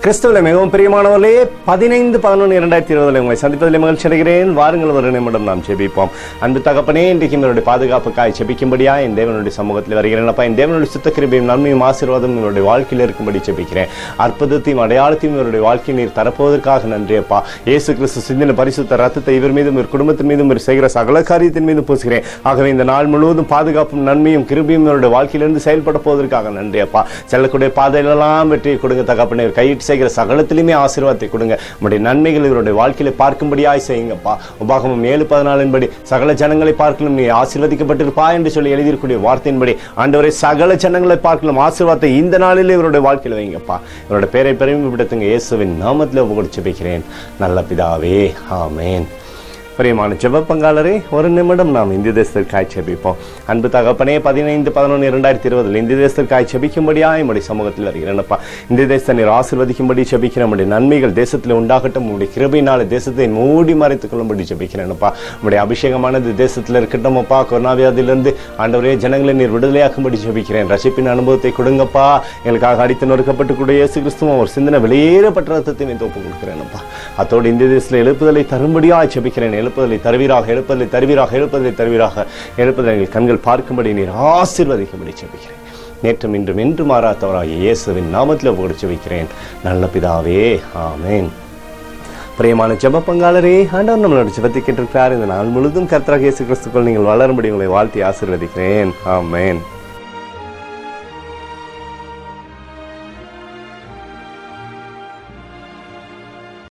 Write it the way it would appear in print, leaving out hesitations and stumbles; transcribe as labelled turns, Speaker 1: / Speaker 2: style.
Speaker 1: கிறிஸ்துவிலே மிகவும் பிரியமானவர்களே, 15/11/2020 உங்களை சந்திப்பதில் மகிழ்ச்சி அடைகிறேன். வாருங்கள், ஒரு நிமிடம் நாம் ஜெபிப்போம். அன்பு தகப்பனே, இன்றைக்கு என்னுடைய பாதுகாப்புக்காய் ஜெபிக்கும்படியா என் தேவனுடைய சமூகத்தில் வருகிறேன். அப்பா, என் தேவனுடைய சுத்த கிருபையும் நன்மையும் ஆசீர்வாதம் என்னுடைய வாழ்க்கையில் இருக்கும்படி ஜெபிக்கிறேன். அற்புதத்தையும் அடையாளத்தையும் என்னுடைய வாழ்க்கையில் நீர் தரப்போவதற்காக நன்றி அப்பா. இயேசு கிறிஸ்து சிந்தின பரிசுத்த ரத்தத்தை இவர் மீதும் இவர் குடும்பத்தின் மீதும் இவர் செய்கிற சகல காரியத்தின் மீதும் பூசுகிறேன். ஆகவே இந்த நாள் முழுவதும் பாதுகாப்பும் நன்மையும் கிருபையும் என்னுடைய வாழ்க்கையிலிருந்து செயல்பட போவதற்காக நன்றி அப்பா. செல்லக்கூடிய பாதையிலெல்லாம் வெற்றியை கொடுங்க தகப்பனே. கையிட்டு செய்கிற சகலத்திலுமே ஆசீர்வாதத்தை கொடுங்க. நம்முடைய நன்மைகள் இவருடைய வாழ்க்கையில பார்க்கும்படியாய் செய்யுங்கப்பா. உபாகமம் 7:14 சகல ஜனங்களை பார்க்கலும் நீ ஆசீர்வதிக்கப்பட்டிருப்பா என்று சொல்லி எழுதியிருக்கூடிய வார்த்தையின்படி ஆண்டவரே, சகல ஜனங்களை பார்க்கலும் ஆசீர்வாதத்தை இந்த நாளிலே இவருடைய வாழ்க்கையில் வைங்கப்பா. இவருடைய பேரை பெருமைப்படுத்துங்க. இயேசுவின் நாமத்தில் ஒப்புக்கொடுத்து ஜெபிக்கிறேன் நல்ல பிதாவே, ஆமேன். பிரியமான ஜெப பங்காளரே, ஒரு நிமிடம் நாம் இந்திய தேசத்திற்காய் ஜெபிப்போம். அன்பு தகப்பனே, 15/11/2020 இந்திய தேசத்திற்காய் ஜெபிக்கும்படியா என்னுடைய சமூகத்தில் வருகிறேன்ப்பா. இந்திய தேசத்தை நீர் ஆசீர்வதிக்கும்படி ஜெபிக்கிறேன். நம்முடைய நன்மைகள் தேசத்தில் உண்டாகட்டும். உங்களுடைய கிருபையினால தேசத்தை மூடி மறைத்துக் கொள்ளும்படி ஜெபிக்கிறேன்ப்பா. நம்முடைய அபிஷேகமானது தேசத்தில் இருக்கட்டும் அப்பா. கொரோனா வியாதியிலிருந்து ஆண்டவரே ஜனங்களை நீர் விடுதலையாக்கும்படி ஜெபிக்கிறேன். ரட்சிப்பின் அனுபவத்தை கொடுங்கப்பா. எங்களுக்காக அடித்து நொறுக்கப்பட்டு கூட இயேசு கிறிஸ்துவும் ஒரு சிந்தனை வெளியேறப்பட்ட ரத்தத்தை நீ ஒப்புக் கொடுக்கிறேன்ப்பா. அதோடு இந்திய தேசத்தில் எழுப்புதலை தரும்படியா ஜெபிக்கிறேன். எழுப்புதலை தருவீராக, எழுப்புதலை தருவீராக, எழுப்புதலை தருவீராக, எழுப்புதலை கண்கள் பார்க்கும்படி நீர் ஆசீர்வதிக்கும்படி ஜெபிக்கிறேன். நேற்றும் இன்றும் என்று மாறாதவராக இயேசுவின் நாமத்தில் ஒப்புக்கொடுத்து வைக்கிறேன் நல்ல பிதாவே, ஆமேன். பிரியமான ஜெப பங்காளரே, ஆண்டவர் நம்மளோட ஜெபத்தை கேட்டிருக்கிறார். இந்த நாள் முழுதும் கர்த்தராகிய இயேசு கிறிஸ்துக்குள் நீங்கள் வளரும்படி உங்களை வாழ்த்தி ஆசீர்வதிக்கிறேன். ஆமேன்.